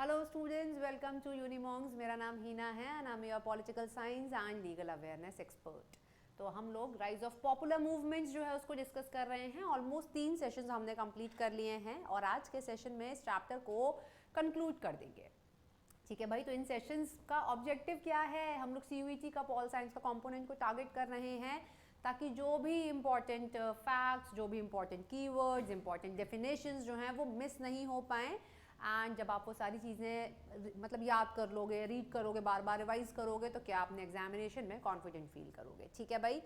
Hello students, welcome to Unimongs. मेरा नाम हीना है and I am your political science and legal awareness expert. तो हम लोग राइज ऑफ पॉपुलर मूवमेंट्स जो है उसको डिस्कस कर रहे हैं। ऑलमोस्ट 3 सेशंस हमने कंप्लीट कर लिए हैं और आज के सेशन में इस चैप्टर को कंक्लूड कर देंगे। ठीक है भाई, तो इन सेशंस का ऑब्जेक्टिव क्या है? हम लोग सीयूईटी का पॉल साइंस का कंपोनेंट को टारगेट कर रहे हैं ताकि जो भी इंपॉर्टेंट फैक्ट्स, जो भी इंपॉर्टेंट कीवर्ड्स, इंपॉर्टेंट डेफिनेशंस जो हैं वो मिस नहीं हो पाएँ। एंड जब आप वो सारी चीज़ें मतलब याद कर लोगे, रीड करोगे, बार बार रिवाइज करोगे तो क्या अपने एग्जामिनेशन में कॉन्फिडेंट फील करोगे। ठीक है भाई।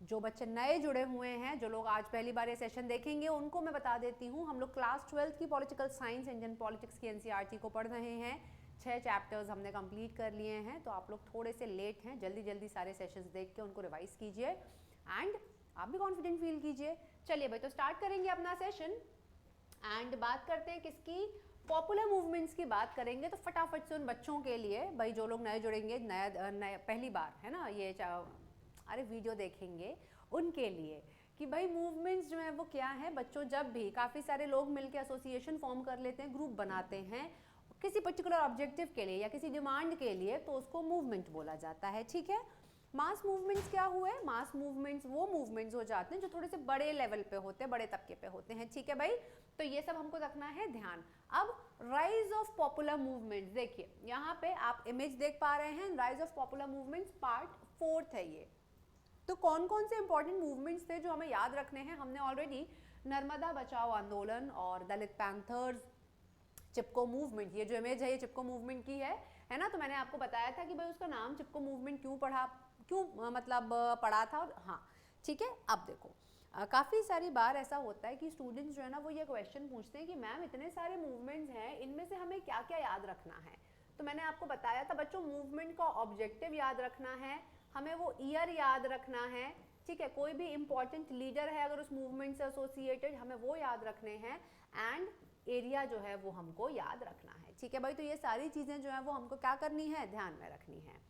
जो बच्चे नए जुड़े हुए हैं, जो लोग आज पहली बार ये सेशन देखेंगे, उनको मैं बता देती हूँ, हम लोग क्लास 12 की पॉलिटिकल साइंस, इंडियन पॉलिटिक्स की एनसीईआरटी को पढ़ रहे हैं। 6 चैप्टर्स हमने कंप्लीट कर लिए हैं, तो आप लोग थोड़े से लेट हैं। जल्दी जल्दी सारे सेशंस देख के उनको रिवाइज कीजिए एंड आप भी कॉन्फिडेंट फील कीजिए। चलिए भाई, तो स्टार्ट करेंगे अपना सेशन एंड बात करते हैं किसकी? पॉपुलर मूवमेंट्स की बात करेंगे। तो फटाफट से उन बच्चों के लिए भाई, जो लोग नए जुड़ेंगे, नया पहली बार है ना ये अरे वीडियो देखेंगे, उनके लिए कि भाई मूवमेंट्स जो है वो क्या है। बच्चों, जब भी काफ़ी सारे लोग मिलकर एसोसिएशन फॉर्म कर लेते हैं, ग्रुप बनाते हैं किसी पर्टिकुलर ऑब्जेक्टिव के लिए या किसी डिमांड के लिए, तो उसको मूवमेंट बोला जाता है। ठीक है। मास मूवमेंट्स क्या हुए? मास मूवमेंट्स वो मूवमेंट्स हो जाते हैं जो थोड़े से बड़े लेवल पे होते हैं, बड़े तबके पे होते हैं। ठीक है भाई, तो ये सब हमको रखना है ध्यान। अब राइज ऑफ पॉपुलर मूवमेंट्स, देखिए यहाँ पे आप इमेज देख पा रहे हैं। Rise of popular movements part 4 है ये। तो कौन कौन से इंपॉर्टेंट मूवमेंट्स थे जो हमें याद रखने हैं? हमने ऑलरेडी नर्मदा बचाओ आंदोलन और दलित पैंथर्स, चिपको मूवमेंट, ये जो इमेज है ये चिपको मूवमेंट की है ना। तो मैंने आपको बताया था कि भाई उसका नाम चिपको मूवमेंट क्यों पड़ा था। और हाँ ठीक है, अब देखो काफ़ी सारी बार ऐसा होता है कि स्टूडेंट्स जो है ना वो ये क्वेश्चन पूछते हैं कि मैम इतने सारे मूवमेंट्स हैं, इनमें से हमें क्या क्या याद रखना है। तो मैंने आपको बताया था बच्चों, मूवमेंट का ऑब्जेक्टिव याद रखना है, हमें वो ईयर याद रखना है। ठीक है, कोई भी इंपॉर्टेंट लीडर है अगर उस मूवमेंट से एसोसिएटेड, हमें वो याद रखने हैं एंड एरिया जो है वो हमको याद रखना है। ठीक है भाई, तो ये सारी चीज़ें जो है वो हमको क्या करनी है? ध्यान में रखनी है।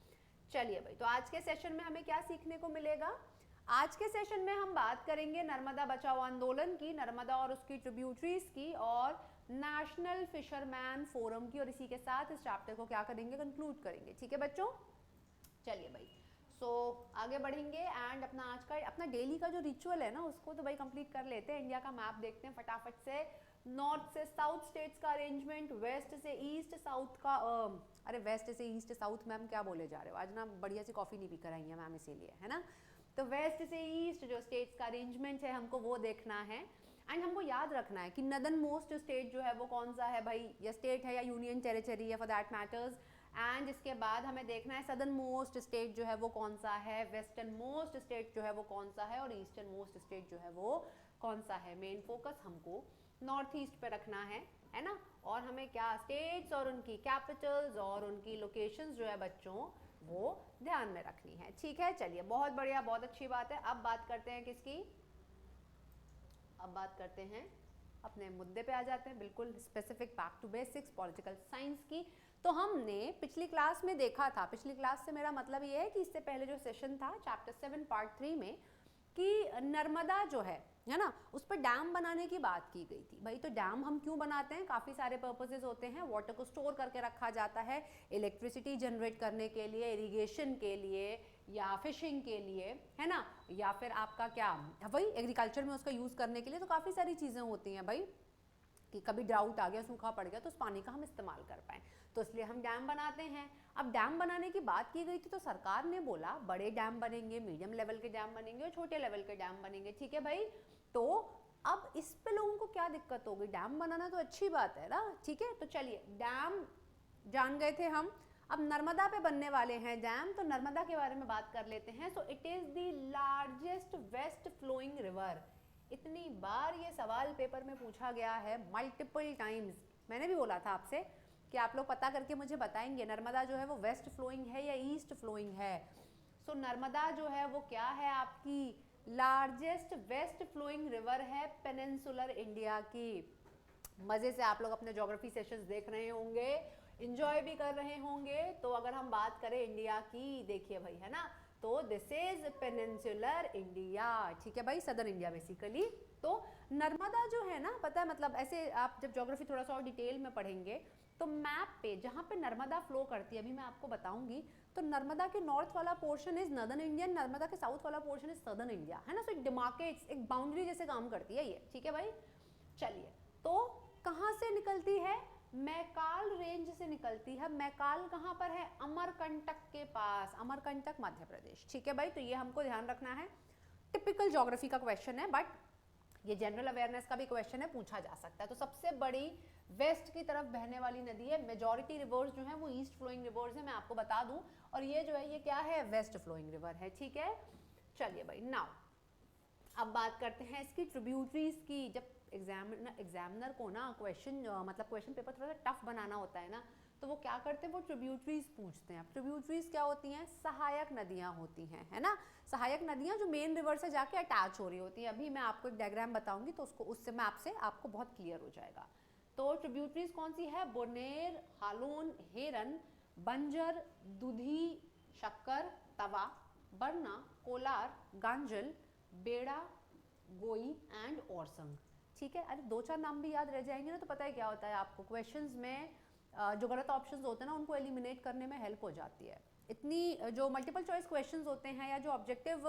चलिए भाई, तो आज के सेशन में हमें क्या सीखने को मिलेगा? आज के सेशन में हम बात करेंगे नर्मदा बचाओ आंदोलन की, नर्मदा और उसकी ट्रिब्यूटरीज की, और नेशनल फिशरमैन फोरम की, और इसी के साथ इस चैप्टर को क्या करेंगे? कंक्लूड करेंगे। ठीक है बच्चों, चलिए भाई, आगे बढ़ेंगे एंड अपना आज का अपना डेली का जो रिचुअल है ना उसको तो भाई कंप्लीट कर लेते हैं। इंडिया का मैप देखते हैं फटाफट से। नॉर्थ से साउथ स्टेट्स का अरेंजमेंट, वेस्ट से ईस्ट साउथ का अरे वेस्ट से ईस्ट साउथ मैम क्या बोले जा रहे हो? आज ना बढ़िया सी कॉफ़ी नहीं पी कर आई है मैम, इसीलिए है ना। तो वेस्ट से ईस्ट जो स्टेट्स का अरेंजमेंट है हमको वो देखना है एंड हमको याद रखना है कि नदर्न मोस्ट स्टेट जो है वो कौन सा है भाई, या स्टेट है या यूनियन टेरिटरी है फॉर दैट मैटर्स। एंड इसके बाद हमें देखना है सदर्न मोस्ट स्टेट जो है वो कौन सा है, वेस्टर्न मोस्ट स्टेट जो है वो कौन सा है, और ईस्टर्न मोस्ट स्टेट जो है वो कौन सा है। मेन फोकस हमको नॉर्थ ईस्ट पे रखना है ना। और हमें क्या स्टेट्स और उनकी कैपिटल्स और उनकी लोकेशंस जो है बच्चों वो ध्यान में रखनी है। ठीक है, चलिए बहुत बढ़िया, बहुत अच्छी बात है। अब बात करते हैं किसकी? अब बात करते हैं अपने मुद्दे पे आ जाते हैं, बिल्कुल specific, back to basics, political science की। तो हमने पिछली क्लास में देखा था, पिछली क्लास से मेरा मतलब ये है कि इससे पहले जो सेशन था चैप्टर 7 पार्ट 3 में, कि नर्मदा जो है ना उस पर डैम बनाने की बात की गई थी। भाई तो डैम हम क्यों बनाते हैं? काफ़ी सारे पर्पसेस होते हैं। वाटर को स्टोर करके रखा जाता है, इलेक्ट्रिसिटी जनरेट करने के लिए, इरिगेशन के लिए, या फिशिंग के लिए, है ना, या फिर आपका क्या वही एग्रीकल्चर में उसका यूज़ करने के लिए। तो काफ़ी सारी चीज़ें होती हैं भाई कि कभी ड्राउट आ गया, सूखा पड़ गया, तो उस पानी का हम इस्तेमाल कर पाएँ, तो इसलिए हम डैम बनाते हैं। अब डैम बनाने की बात की गई थी तो सरकार ने बोला बड़े डैम बनेंगे, मीडियम लेवल के डैम बनेंगे और छोटे लेवल के डैम बनेंगे। ठीक है भाई, तो अब इस पे लोगों को क्या दिक्कत हो गई? डैम बनाना तो अच्छी बात है ना। ठीक है, तो चलिए डैम जान गए थे हम। अब नर्मदा पे बनने वाले हैं डैम, तो नर्मदा के बारे में बात कर लेते हैं। So it is the largest west flowing river. इतनी बार ये सवाल पेपर में पूछा गया है, मल्टीपल टाइम्स। मैंने भी बोला था आपसे कि आप लोग पता करके मुझे बताएंगे नर्मदा जो है वो वेस्ट फ्लोइंग है या ईस्ट फ्लोइंग है। सो नर्मदा जो है वो क्या है? आपकी लार्जेस्ट वेस्ट फ्लोइंग रिवर है पेनिनसुलर इंडिया की। मज़े से आप लोग अपने ज्योग्राफी सेशंस देख रहे होंगे, इंजॉय भी कर रहे होंगे। तो अगर हम बात करें इंडिया की, देखिए भाई है ना, तो दिस इज पेनिनसुलर इंडिया। ठीक है भाई, सदर्न इंडिया बेसिकली। तो नर्मदा जो है ना, पता है मतलब ऐसे आप जब ज्योग्राफी थोड़ा सा और डिटेल में पढ़ेंगे तो मैप पे जहाँ पे नर्मदा फ्लो करती है, अभी मैं आपको बताऊंगी, तो नर्मदा के नॉर्थ वाला portion is northern India, Narmada के साउथ वाला पोर्शन इज सदर्न इंडिया, है ना। सो इट डिमार्केट्स, एक बाउंड्री जैसे काम करती है ये, ठीक है भाई। चलिए, तो कहाँ से निकलती है? मैकाल रेंज से निकलती है। मैकाल कहाँ पर है? अमरकंटक के पास, अमरकंटक मध्य प्रदेश, ठीक है भाई। तो ये हमको ध्यान रखना है, टिपिकल ज्योग्राफी का क्वेश्चन है, बट ये जनरल अवेयरनेस का भी क्वेश्चन है, पूछा जा सकता है। तो सबसे बड़ी वेस्ट की तरफ बहने वाली नदी है, मेजॉरिटी रिवर्स जो है वो ईस्ट फ्लोइंग रिवर्स है, मैं आपको बता दूं, और ये जो है ये क्या है? वेस्ट फ्लोइंग रिवर है, ठीक है। चलिए भाई, नाउ अब बात करते हैं इसकी ट्रिब्यूटरीज की। जब एग्जामिनर को ना क्वेश्चन मतलब क्वेश्चन पेपर थोड़ा सा टफ बनाना होता है ना, तो वो क्या करते हैं, वो ट्रिब्यूटरीज पूछते हैं। अब ट्रिब्यूटरीज क्या होती हैं? सहायक नदियाँ होती हैं, है ना। सहायक नदियाँ जो मेन रिवर से जाके अटैच हो रही होती हैं। अभी मैं आपको एक डायग्राम बताऊंगी तो उसको उससे मैप से आपको बहुत क्लियर हो जाएगा। तो ट्रिब्यूटरीज कौन सी है? बोनेर, हालोन, हेरन, बंजर, दुधी, शक्कर, तवा, बरना, कोलार, गांजल, बेड़ा, गोई एंड ओरसंग, ठीक है। अरे 2-4 नाम भी याद रह जाएंगे ना तो पता है क्या होता है आपको, क्वेश्चंस में जो गलत ऑप्शंस होते हैं ना उनको एलिमिनेट करने में हेल्प हो जाती है। इतनी जो मल्टीपल चॉइस क्वेश्चंस होते हैं या जो ऑब्जेक्टिव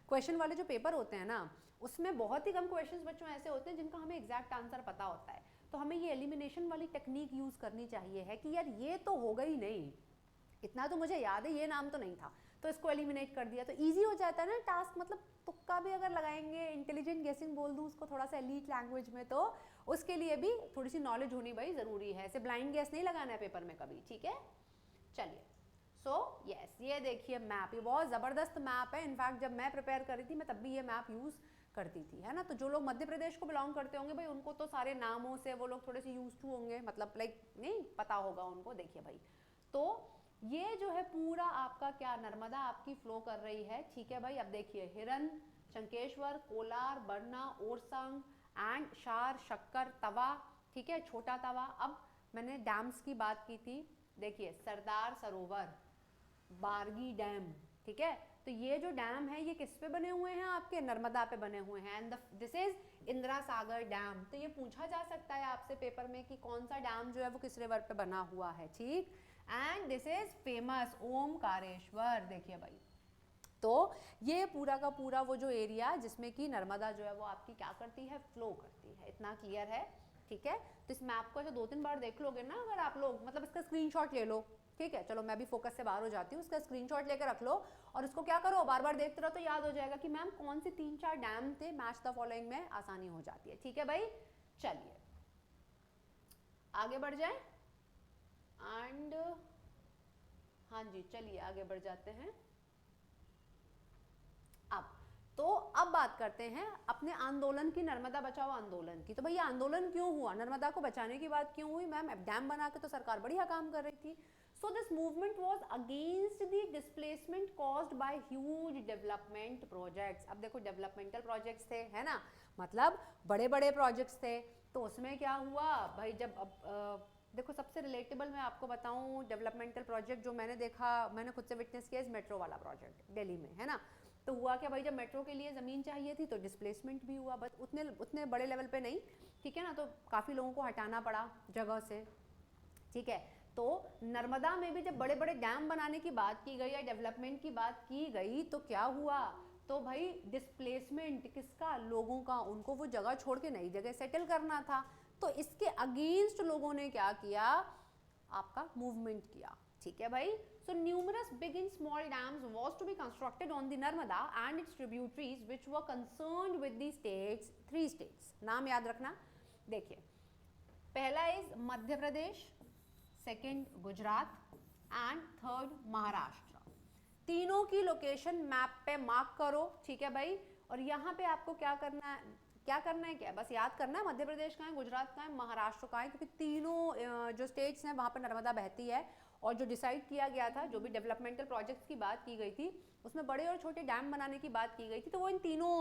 क्वेश्चन वाले जो पेपर होते हैं ना, उसमें बहुत ही कम क्वेश्चंस बच्चों ऐसे होते हैं जिनका हमें एग्जैक्ट आंसर पता होता है। तो हमें ये एलिमिनेशन वाली टेक्निक यूज़ करनी चाहिए है कि यार ये तो होगा ही नहीं, इतना तो मुझे याद है, ये नाम तो नहीं था, तो इसको एलिमिनेट कर दिया, तो ईजी हो जाता है ना टास्क। मतलब तुक्का भी अगर लगाएंगे, इंटेलिजेंट गेसिंग बोल दूँ उसको थोड़ा सा एलीट लैंग्वेज में, तो उसके लिए भी थोड़ी सी नॉलेज होनी भाई ज़रूरी है। ऐसे ब्लाइंड गेस नहीं लगाना है पेपर में कभी, ठीक है। चलिए, सो यस, ये देखिए मैप, ये बहुत ज़बरदस्त मैप है। इनफैक्ट जब मैं प्रिपेयर कर रही थी मैं तब भी ये मैप यूज़ करती थी, है ना। तो जो लोग मध्य प्रदेश को बिलोंग करते होंगे भाई, उनको तो सारे नामों से वो लोग थोड़े से यूज टू होंगे, मतलब लाइक नहीं पता होगा उनको। देखिए भाई, तो ये जो है पूरा आपका क्या, नर्मदा आपकी फ्लो कर रही है, ठीक है भाई। अब देखिए, हिरन, शंकेश्वर, कोलार, बरना, ओरसंग एंड शार, शक्कर, तवा, ठीक है, छोटा तवा। अब मैंने डैम्स की बात की थी, देखिए सरदार सरोवर, बारगी डैम, ठीक है। तो ये जो डैम है ये किस पे बने हुए हैं? आपके नर्मदा पे बने हुए हैं। And this is Indira Sagar dam. तो ये पूछा जा सकता है आपसे पेपर में कि कौन सा डैम जो है वो किस रिवर पे बना हुआ है, ठीक। And this is famous Omkareshwar, देखिए भाई। तो ये पूरा का पूरा वो जो एरिया जिसमें कि नर्मदा जो है वो आपकी क्या करती है? फ्लो करती है। इतना क्लियर है, ठीक है। तो इस मैप को ऐसे 2-3 बार देख लोगे ना अगर आप लोग, मतलब इसका स्क्रीनशॉट ले लो, ठीक है। चलो मैं भी फोकस से बाहर हो जाती हूँ, इसका स्क्रीनशॉट लेकर रख लो और इसको क्या करो, बार बार देखते रहो, तो याद हो जाएगा कि मैम कौन से 3-4 डैम थे। मैच द फॉलोइंग में आसानी हो जाती है, ठीक है भाई। चलिए आगे बढ़ जाए, एंड हाँ जी चलिए आगे बढ़ जाते हैं। अब बात करते हैं अपने आंदोलन की, नर्मदा बचाओ आंदोलन की। तो भैया आंदोलन क्यों हुआ, नर्मदा को बचाने की बात क्यों हुई? मैम डैम बना के तो सरकार बढ़िया काम कर रही थी। So this movement was against the displacement caused by huge development projects. अब देखो डेवलपमेंटल प्रोजेक्ट्स थे, है ना, मतलब बड़े बड़े प्रोजेक्ट्स थे। तो उसमें क्या हुआ भाई, जब अब देखो सबसे रिलेटेबल मैं आपको बताऊं डेवलपमेंटल प्रोजेक्ट जो मैंने देखा, मैंने खुद से विटनेस किया, इस मेट्रो वाला प्रोजेक्ट दिल्ली में, है ना। तो हुआ क्या भाई, जब मेट्रो के लिए ज़मीन चाहिए थी तो डिस्प्लेसमेंट भी हुआ, बट उतने बड़े लेवल पे नहीं, ठीक है ना। तो काफ़ी लोगों को हटाना पड़ा जगह से, ठीक है। तो नर्मदा में भी जब बड़े बड़े डैम बनाने की बात की गई या डेवलपमेंट की बात की गई तो क्या हुआ, तो भाई डिस्प्लेसमेंट किसका, लोगों का, उनको वो जगह छोड़ के नई जगह सेटल करना था। तो इसके अगेंस्ट लोगों ने क्या किया, आपका मूवमेंट किया, ठीक है भाई। So numerous big and small dams was to be constructed on the Narmada and its tributaries which were concerned with the states, 3 states, नाम याद रखना। देखिए पहला is Madhya Pradesh, second Gujarat and third Maharashtra. तीनों की लोकेशन मैप पे मार्क करो, ठीक है भाई। और यहाँ पे आपको क्या करना है, क्या बस याद करना है मध्य प्रदेश का है, गुजरात का है, महाराष्ट्र का है, क्योंकि तीनों जो स्टेट्स हैं वहाँ पर नर्मदा बहती है। और जो डिसाइड किया गया था, जो भी डेवलपमेंटल प्रोजेक्ट्स की बात की गई थी, उसमें बड़े और छोटे डैम बनाने की बात की गई थी, तो वो इन तीनों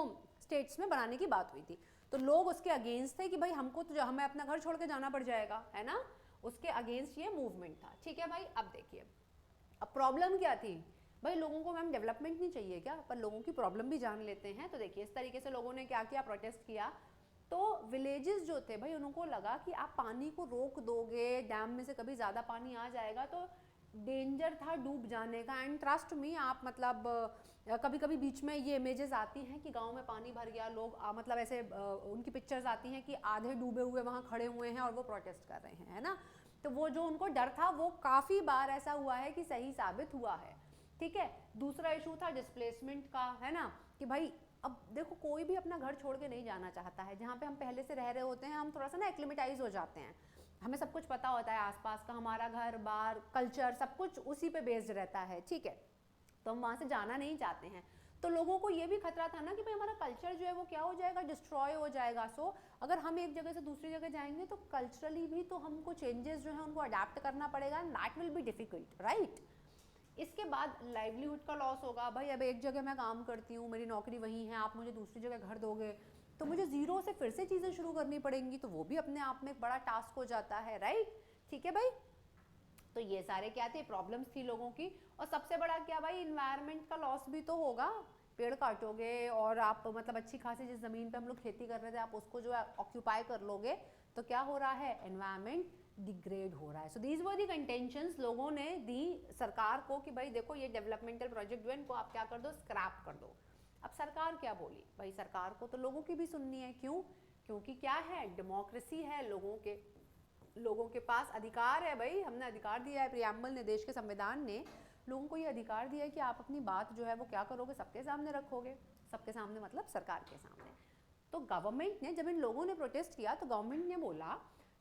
स्टेट्स में बनाने की बात हुई थी। तो लोग उसके अगेंस्ट थे कि भाई हमको तो हमें अपना घर छोड़ के जाना पड़ जाएगा, है ना, उसके अगेंस्ट ये मूवमेंट था, ठीक है भाई। अब देखिए अब प्रॉब्लम क्या थी भाई, लोगों को मैम डेवलपमेंट नहीं चाहिए क्या, पर लोगों की प्रॉब्लम भी जान लेते हैं। तो देखिए इस तरीके से लोगों ने क्या किया, प्रोटेस्ट किया। तो विलेजेस जो थे भाई उनको लगा कि आप पानी को रोक दोगे, डैम में से कभी ज़्यादा पानी आ जाएगा तो डेंजर था डूब जाने का। एंड ट्रस्ट मी, आप मतलब कभी कभी बीच में ये इमेजेस आती हैं कि गांव में पानी भर गया, लोग मतलब ऐसे उनकी पिक्चर्स आती हैं कि आधे डूबे हुए वहाँ खड़े हुए हैं और वो प्रोटेस्ट कर रहे हैं, है ना। तो वो जो उनको डर था वो काफ़ी बार ऐसा हुआ है कि सही साबित हुआ है, ठीक है। दूसरा इशू था डिस्प्लेसमेंट का, है ना, कि भाई अब देखो कोई भी अपना घर छोड़ के नहीं जाना चाहता है, जहाँ पे हम पहले से रह रहे होते हैं हम थोड़ा सा ना एक्लिमेटाइज हो जाते हैं, हमें सब कुछ पता होता है आसपास का, हमारा घर बार कल्चर सब कुछ उसी पे बेस्ड रहता है, ठीक है। तो हम वहाँ से जाना नहीं चाहते हैं। तो लोगों को ये भी खतरा था ना कि भाई हमारा कल्चर जो है वो क्या हो जाएगा, डिस्ट्रॉय हो जाएगा। सो अगर हम एक जगह से दूसरी जगह जाएंगे तो कल्चरली भी तो हमको चेंजेस जो है उनको अडेप्ट करना पड़ेगा, and that will be difficult, right. इसके बाद लाइवलीहुड का लॉस होगा। भाई अब एक जगह मैं काम करती हूँ, मेरी नौकरी वहीं है, आप मुझे दूसरी जगह घर दोगे तो मुझे ज़ीरो से फिर से चीज़ें शुरू करनी पड़ेंगी, तो वो भी अपने आप में एक बड़ा टास्क हो जाता है, राइट, ठीक है भाई। तो ये सारे क्या थे, प्रॉब्लम्स थी लोगों की। और सबसे बड़ा क्या भाई, इन्वायरमेंट का लॉस भी तो होगा, पेड़ काटोगे और आप मतलब अच्छी खासी जिस ज़मीन पे हम लोग खेती कर रहे थे आप उसको जो है ऑक्यूपाई कर लोगे तो क्या हो रहा है, एनवायरमेंट डिग्रेड हो रहा है। So these were the contentions लोगों ने दी सरकार को कि भाई देखो ये डेवलपमेंटल प्रोजेक्ट जो है इनको आप क्या कर दो, स्क्रैप कर दो। अब सरकार क्या बोली, भाई सरकार को तो लोगों की भी सुननी है, क्यों, क्योंकि क्या है, डेमोक्रेसी है, लोगों के पास अधिकार है। भाई हमने अधिकार दिया है, प्रियम्बल ने, देश के संविधान ने लोगों को ये अधिकार दिया है कि आप अपनी बात जो है वो क्या करोगे, सबके सामने रखोगे, सबके सामने मतलब सरकार के सामने। तो गवर्नमेंट ने, जब इन लोगों ने प्रोटेस्ट किया तो गवर्नमेंट ने बोला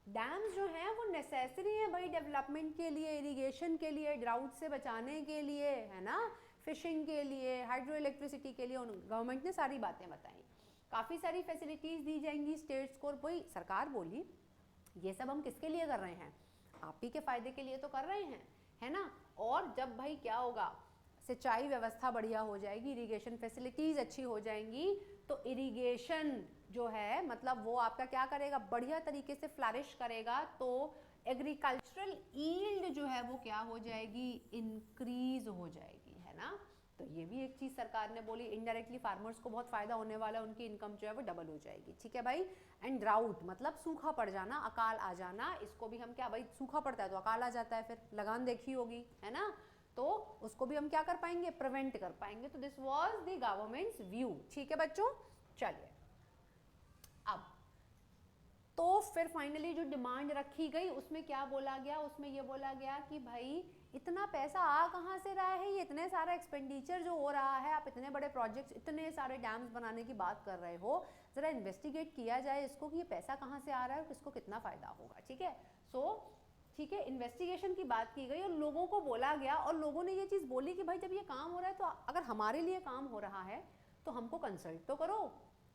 डैम्स जो हैं वो नेसेसरी हैं भाई डेवलपमेंट के लिए, इरिगेशन के लिए, ड्राउट से बचाने के लिए, है ना, फिशिंग के लिए, हाइड्रो इलेक्ट्रिसिटी के लिए, गवर्नमेंट ने सारी बातें बताई। काफ़ी सारी फैसिलिटीज़ दी जाएंगी स्टेट्स को। भाई सरकार बोली ये सब हम किसके लिए कर रहे हैं, आप ही के फ़ायदे के लिए तो कर रहे हैं, है ना। और जब भाई क्या होगा, सिंचाई व्यवस्था बढ़िया हो जाएगी, इरिगेशन फैसिलिटीज़ अच्छी हो जाएंगी, तो इरिगेशन जो है मतलब वो आपका क्या करेगा, बढ़िया तरीके से फ्लरिश करेगा, तो एग्रीकल्चरल ईल्ड जो है वो क्या हो जाएगी, इंक्रीज हो जाएगी, है ना। तो ये भी एक चीज़ सरकार ने बोली, इनडायरेक्टली फार्मर्स को बहुत फ़ायदा होने वाला है, उनकी इनकम जो है वो डबल हो जाएगी, ठीक है भाई। एंड ड्राउट मतलब सूखा पड़ जाना, अकाल आ जाना, इसको भी हम क्या, भाई सूखा पड़ता है तो अकाल आ जाता है, फिर लगान देखी होगी, है ना, तो उसको भी हम क्या कर पाएंगे, प्रिवेंट कर पाएंगे। तो this was the governments view, ठीक है बच्चों। चलिए अब तो फिर फाइनली जो डिमांड रखी गई उसमें क्या बोला गया, उसमें ये बोला गया कि भाई इतना पैसा आ कहाँ से रहा है, ये इतने सारा एक्सपेंडिचर जो हो रहा है, आप इतने बड़े प्रोजेक्ट्स, इतने सारे डैम्स बनाने की बात कर रहे हो, ज़रा इन्वेस्टिगेट किया जाए इसको कि ये पैसा कहाँ से आ रहा है और किसको कितना फ़ायदा होगा, ठीक है। सो ठीक है, इन्वेस्टिगेशन की बात की गई और लोगों को बोला गया, और लोगों ने ये चीज़ बोली कि भाई जब ये काम हो रहा है तो अगर हमारे लिए काम हो रहा है तो हमको कंसल्ट तो करो,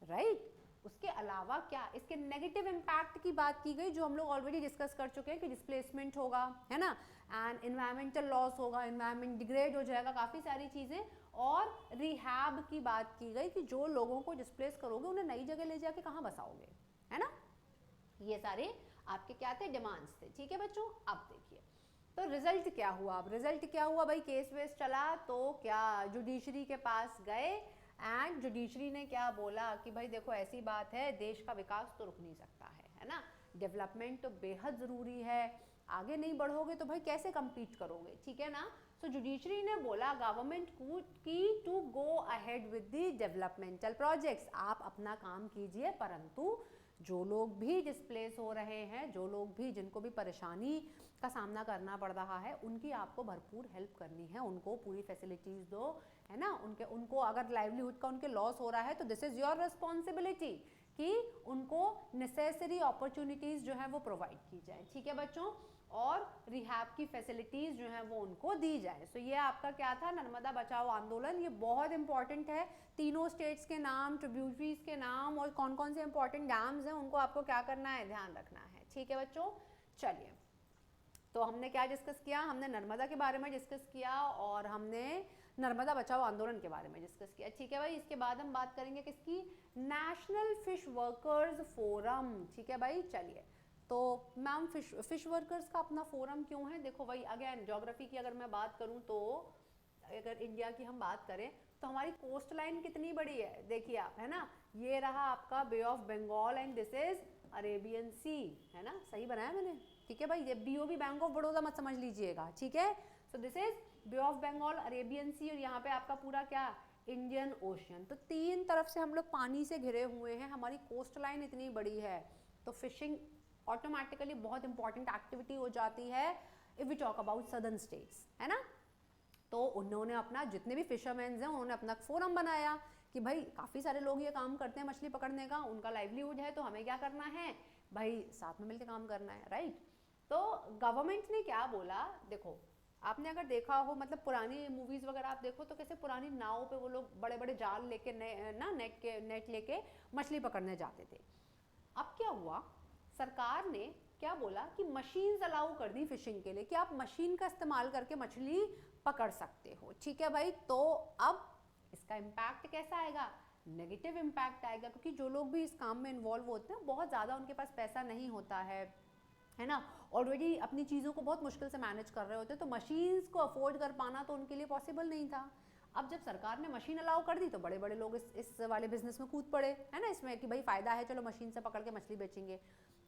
राइट। उसके अलावा क्या, इसके नेगेटिव इम्पैक्ट की बात की गई जो हम लोग ऑलरेडी डिस्कस कर चुके हैं कि डिस्प्लेसमेंट होगा, है ना, एंड इन्वायरमेंटल लॉस होगा, इन्वायरमेंट डिग्रेड हो जाएगा, काफ़ी सारी चीज़ें। और रिहैब की बात की गई कि जो लोगों को डिस्प्लेस करोगे उन्हें नई जगह ले जाके कहाँ बसाओगे, है ना। ये सारे आपके क्या थे, डिमांड्स थे, ठीक है बच्चों। अब देखिए तो रिजल्ट क्या हुआ, अब रिजल्ट क्या हुआ भाई, केस वेस चला तो क्या जुडिशरी के पास गए एंड जुडिशरी ने क्या बोला कि भाई देखो ऐसी बात है, देश का विकास तो रुक नहीं सकता है ना, डेवलपमेंट तो बेहद ज़रूरी है, आगे नहीं बढ़ोगे तो भाई कैसे कम्पीट करोगे, ठीक है ना। सो जुडिशरी ने बोला गवर्नमेंट को कि to go ahead with the developmental projects, आप अपना काम कीजिए, परंतु जो लोग भी डिस्प्लेस हो रहे हैं, जो लोग भी जिनको भी परेशानी का सामना करना पड़ रहा है, उनकी आपको भरपूर हेल्प करनी है, उनको पूरी फैसिलिटीज़ दो, है ना। उनको अगर लाइवलीहुड का उनके लॉस हो रहा है तो दिस इज़ योर रिस्पॉन्सिबिलिटी कि उनको नेसेसरी अपॉर्चुनिटीज़ जो है वो प्रोवाइड की जाए, ठीक है बच्चों, और रिहैब की फैसिलिटीज़ जो हैं वो उनको दी जाए। सो ये आपका क्या था, नर्मदा बचाओ आंदोलन। ये बहुत इंपॉर्टेंट है, तीनों स्टेट्स के नाम, ट्रिब्यूटरीज के नाम और कौन कौन से इंपॉर्टेंट डैम्स हैं उनको आपको क्या करना है, ध्यान रखना है, ठीक है बच्चों। चलिए तो हमने क्या डिस्कस किया, हमने नर्मदा के बारे में डिस्कस किया और हमने नर्मदा बचाओ आंदोलन के बारे में डिस्कस किया, ठीक है भाई। इसके बाद हम बात करेंगे किसकी, नेशनल फिश वर्कर्स फोरम, ठीक है भाई। चलिए तो मैम फिश वर्कर्स का अपना फोरम क्यों है, देखो भाई अगेन ज्योग्राफी की अगर मैं बात करूं तो अगर इंडिया की हम बात करें तो हमारी कोस्ट लाइन कितनी बड़ी है, देखिए आप, है ना, ये रहा आपका Bay of Bengal and this is Arabian Sea, है ना, सही बनाया मैंने, ठीक है भाई, ये BOB बैंक ऑफ बड़ौदा मत समझ लीजिएगा, ठीक है। So this is Bay of Bengal, Arabian Sea, और यहाँ पे आपका पूरा क्या, इंडियन ओशन। तो तीन तरफ से हम लोग पानी से घिरे हुए हैं, हमारी कोस्ट लाइन इतनी बड़ी है, तो फिशिंग ऑटोमेटिकली बहुत इंपॉर्टेंट एक्टिविटी हो जाती है if we talk about southern states, है ना। तो उन्होंने अपना, जितने भी फिशरमैन हैं उन्होंने अपना फोरम बनाया कि भाई काफ़ी सारे लोग ये काम करते हैं मछली पकड़ने का, उनका लाइवलीहुड है, तो हमें क्या करना है भाई, साथ में मिलकर काम करना है, राइट। तो गवर्नमेंट ने क्या बोला, देखो आपने अगर देखा हो, मतलब पुरानी मूवीज वगैरह आप देखो तो कैसे पुरानी नाव पे वो लोग बड़े बड़े जाल लेके ना नेट लेके मछली पकड़ने जाते थे। अब क्या हुआ, सरकार ने क्या बोला कि मशीन्स अलाउ कर दी फिशिंग के लिए, कि आप मशीन का इस्तेमाल करके मछली पकड़ सकते हो, ठीक है भाई। तो अब इसका इम्पैक्ट कैसा आएगा, नेगेटिव इम्पैक्ट आएगा, क्योंकि जो लोग भी इस काम में इन्वॉल्व होते हैं बहुत ज़्यादा उनके पास पैसा नहीं होता है ना, ऑलरेडी अपनी चीज़ों को बहुत मुश्किल से मैनेज कर रहे होते हैं, तो मशीन्स को अफोर्ड कर पाना तो उनके लिए पॉसिबल नहीं था। अब जब सरकार ने मशीन अलाउ कर दी तो बड़े बड़े लोग इस वाले बिजनेस में कूद पड़े, है ना, इसमें कि भाई फ़ायदा है, चलो मशीन से पकड़ के मछली बेचेंगे।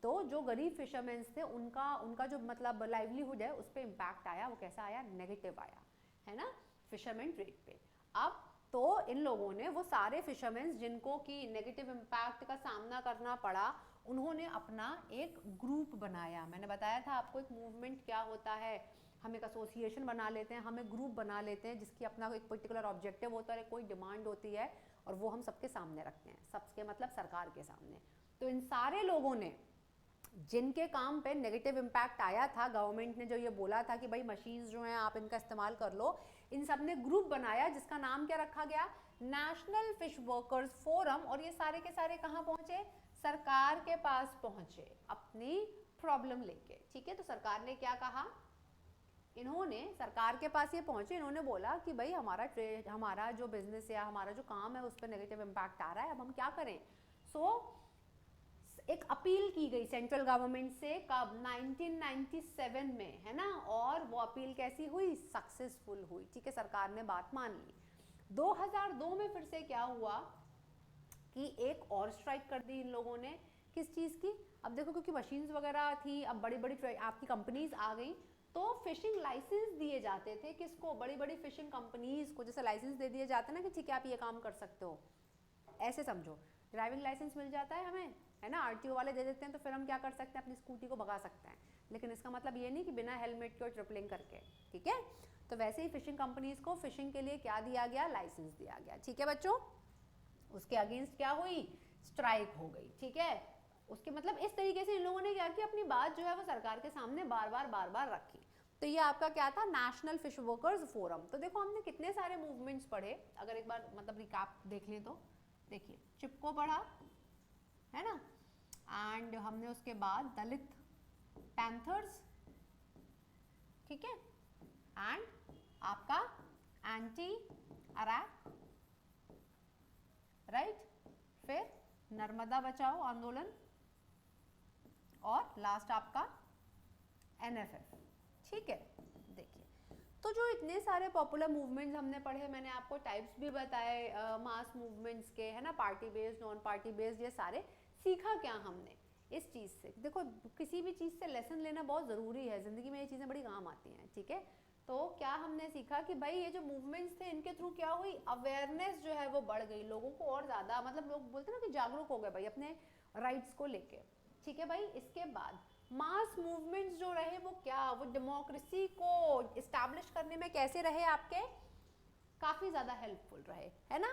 तो जो गरीब फिशरमैन्स थे उनका जो मतलब लाइवलीहुड है उस पर इम्पैक्ट आया, वो कैसा आया, नेगेटिव आया, है ना, फिशरमैन ट्रेड पे। अब तो इन लोगों ने, वो सारे फिशरमैन्स जिनको कि नेगेटिव इम्पैक्ट का सामना करना पड़ा, उन्होंने अपना एक ग्रुप बनाया। मैंने बताया था आपको एक मूवमेंट क्या होता है, हम एक एसोसिएशन बना लेते हैं, हम एक ग्रुप बना लेते हैं जिसकी अपना एक पर्टिकुलर ऑब्जेक्टिव होता है, कोई डिमांड होती है, और वो हम सबके सामने रखते हैं, सबके मतलब सरकार के सामने। तो इन सारे लोगों ने जिनके काम पे नेगेटिव इम्पैक्ट आया था, गवर्नमेंट ने जो ये बोला था कि भाई मशीन्स जो हैं आप इनका इस्तेमाल कर लो, इन सब ने ग्रुप बनाया जिसका नाम क्या रखा गया, नेशनल फिश वर्कर्स फोरम। और ये सारे के सारे कहाँ पहुंचे, सरकार के पास पहुंचे अपनी प्रॉब्लम लेके, ठीक है। तो सरकार ने क्या कहा, इन्होंने सरकार के पास ये पहुंचे, इन्होंने बोला कि भाई हमारा जो बिजनेस या हमारा जो काम है उस पर नेगेटिव इम्पैक्ट आ रहा है, अब हम क्या करें। एक अपील की गई सेंट्रल गवर्नमेंट से, कब, 1997 में, है ना, और वो अपील कैसी हुई, सक्सेसफुल हुई, ठीक है, सरकार ने बात मान ली। 2002 में फिर से क्या हुआ कि एक और स्ट्राइक कर दी इन लोगों ने, किस चीज़ की, अब देखो क्योंकि मशीन्स वगैरह थी, अब बड़ी बड़ी आपकी कंपनीज आ गई, तो फिशिंग लाइसेंस दिए जाते थे, किसको, बड़ी बड़ी फिशिंग कंपनीज को, जैसे लाइसेंस दे दिए जाते हैं ना कि ठीक है आप ये काम कर सकते हो, ऐसे समझो, ड्राइविंग लाइसेंस मिल जाता है हमें, है ना, RTO वाले दे देते हैं, तो फिर हम क्या कर सकते हैं, अपनी स्कूटी को भगा सकते हैं, लेकिन इसका मतलब ये नहीं कि बिना हेलमेट के और ट्रिपलिंग करके, ठीक है। तो वैसे ही फिशिंग कंपनीज को फिशिंग के लिए क्या दिया गया, लाइसेंस दिया गया, ठीक है बच्चों। उसके अगेंस्ट क्या हुई, स्ट्राइक हो गई, ठीक है। उसके मतलब इस तरीके से इन लोगों ने क्या किया, अपनी बात जो है वो सरकार के सामने बार बार रखी। तो ये आपका क्या था, नेशनल फिश वर्कर्स फोरम। तो देखो हमने कितने सारे मूवमेंट्स पढ़े, अगर एक बार मतलब रिकैप देख लें तो देखिए, चिपको पढ़ा, है ना, एंड हमने उसके बाद दलित पैंथर्स, ठीक है, एंड आपका एंटी अरैक, राइट, फिर नर्मदा बचाओ आंदोलन, और लास्ट आपका NFF, ठीक है। देखिए, तो जो इतने सारे पॉपुलर मूवमेंट्स हमने पढ़े, मैंने आपको टाइप्स भी बताए मास मूवमेंट्स के, है ना, party based, non party based, ये सारे। सीखा क्या हमने इस चीज़ से, देखो किसी भी चीज़ से लेसन लेना बहुत ज़रूरी है, ज़िंदगी में ये चीज़ें बड़ी काम आती हैं, ठीक है। तो क्या हमने सीखा कि भाई ये जो मूवमेंट्स थे इनके थ्रू क्या हुई, अवेयरनेस जो है वो बढ़ गई, लोगों को और ज़्यादा, मतलब लोग बोलते हैं ना कि जागरूक हो गए भाई अपने राइट्स को लेके, ठीक है भाई। इसके बाद मास मूवमेंट्स जो रहे वो क्या, वो डेमोक्रेसी को इस्टेब्लिश करने में कैसे रहे, आपके काफ़ी ज़्यादा हेल्पफुल रहे, है ना।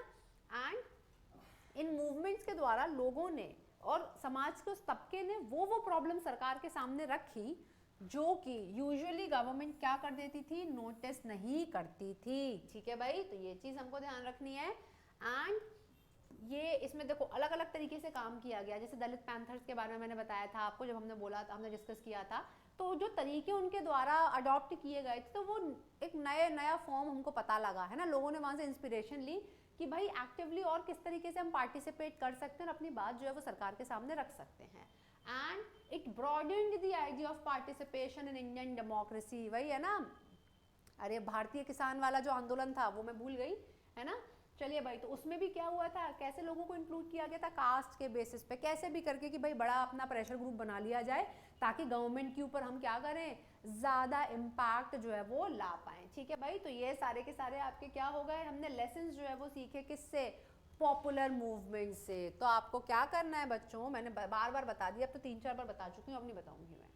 एंड इन मूवमेंट्स के द्वारा लोगों ने और समाज के उस तबके ने वो प्रॉब्लम सरकार के सामने रखी जो कि यूजुअली गवर्नमेंट क्या कर देती थी, नोटिस नहीं करती थी, ठीक है भाई। तो ये चीज़ हमको ध्यान रखनी है। एंड ये इसमें देखो अलग अलग तरीके से काम किया गया, जैसे दलित पैंथर्स के बारे में मैंने बताया था आपको, जब हमने बोला था, हमने डिस्कस किया था, तो जो तरीके उनके द्वारा अडॉप्ट किए गए थे, तो वो एक नया फॉर्म हमको पता लगा, है ना। लोगों ने वहाँ से इंस्पिरेशन ली कि भाई एक्टिवली और किस तरीके से हम पार्टिसिपेट कर सकते हैं और अपनी बात जो है वो सरकार के सामने रख सकते हैं। And it broadened the idea of participation in Indian democracy, वही है ना, अरे भारतीय किसान वाला जो आंदोलन था वो मैं भूल गई, है ना, चलिए भाई, तो उसमें भी क्या हुआ था, कैसे लोगों को इंक्लूड किया गया था, कास्ट के बेसिस पे, कैसे भी करके कि भाई बड़ा अपना प्रेशर ग्रुप बना लिया जाए ताकि गवर्नमेंट के ऊपर हम क्या करें, ज़्यादा इम्पैक्ट जो है वो ला पाएँ। ठीक है भाई, तो ये सारे के सारे आपके क्या हो गए, हमने लेसन्स जो है वो सीखे किससे, पॉपुलर मूवमेंट से। तो आपको क्या करना है बच्चों, मैंने बार बार बता दिया, अब तो 3-4 बार बता चुकी हूँ, अब नहीं बताऊँगी मैं।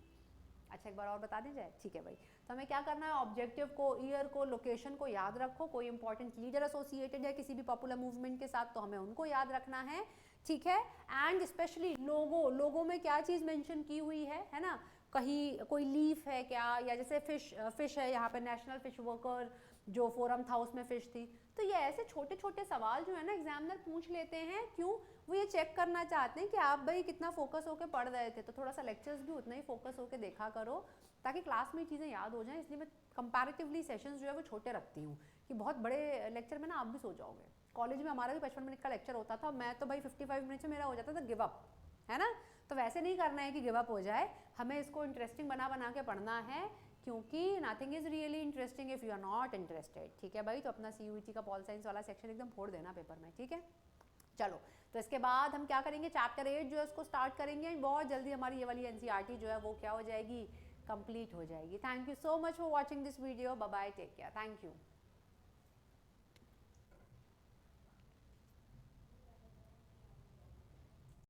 अच्छा, एक बार और बता दी जाए, ठीक है भाई। तो हमें क्या करना है, ऑब्जेक्टिव को, ईयर को, लोकेशन को याद रखो। कोई इंपॉर्टेंट लीडर एसोसिएटेड है किसी भी पॉपुलर मूवमेंट के साथ तो हमें उनको याद रखना है, ठीक है। एंड स्पेशली लोगो में क्या चीज़ मेंशन की हुई है ना, कहीं कोई लीफ है क्या, या जैसे फिश है यहाँ पे, नेशनल फिश वर्कर जो फोरम था उसमें फिश थी। तो ये ऐसे छोटे छोटे सवाल जो है ना एग्जामिनर पूछ लेते हैं, क्यों, वो ये चेक करना चाहते हैं कि आप भाई कितना फोकस होकर पढ़ रहे थे। तो थोड़ा सा लेक्चर्स भी उतना ही फोकस होकर देखा करो ताकि क्लास में चीज़ें याद हो जाएं। इसलिए मैं कंपैरेटिवली सेशंस जो है वो छोटे रखती हूँ कि बहुत बड़े लेक्चर में ना आप भी सो जाओगे। कॉलेज में हमारा भी 55 मिनट का लेक्चर होता था, मैं तो भाई 55 मिनट में मेरा हो जाता था गिव अप, है ना। तो वैसे नहीं करना है कि गिव अप हो जाए, हमें इसको इंटरेस्टिंग बना के पढ़ना है, क्योंकि nothing is really interesting if you are not interested. ठीक है भाई, तो अपना CUET का पॉल साइंस वाला सेक्शन एकदम फोड़ देना पेपर में, ठीक है। चलो, तो इसके बाद हम क्या करेंगे, चैप्टर 8 जो है उसको स्टार्ट करेंगे एंड बहुत जल्दी हमारी ये वाली NCERT जो है वो क्या हो जाएगी, कंप्लीट हो जाएगी। Thank you so much for watching this video, bye bye, take care, thank you.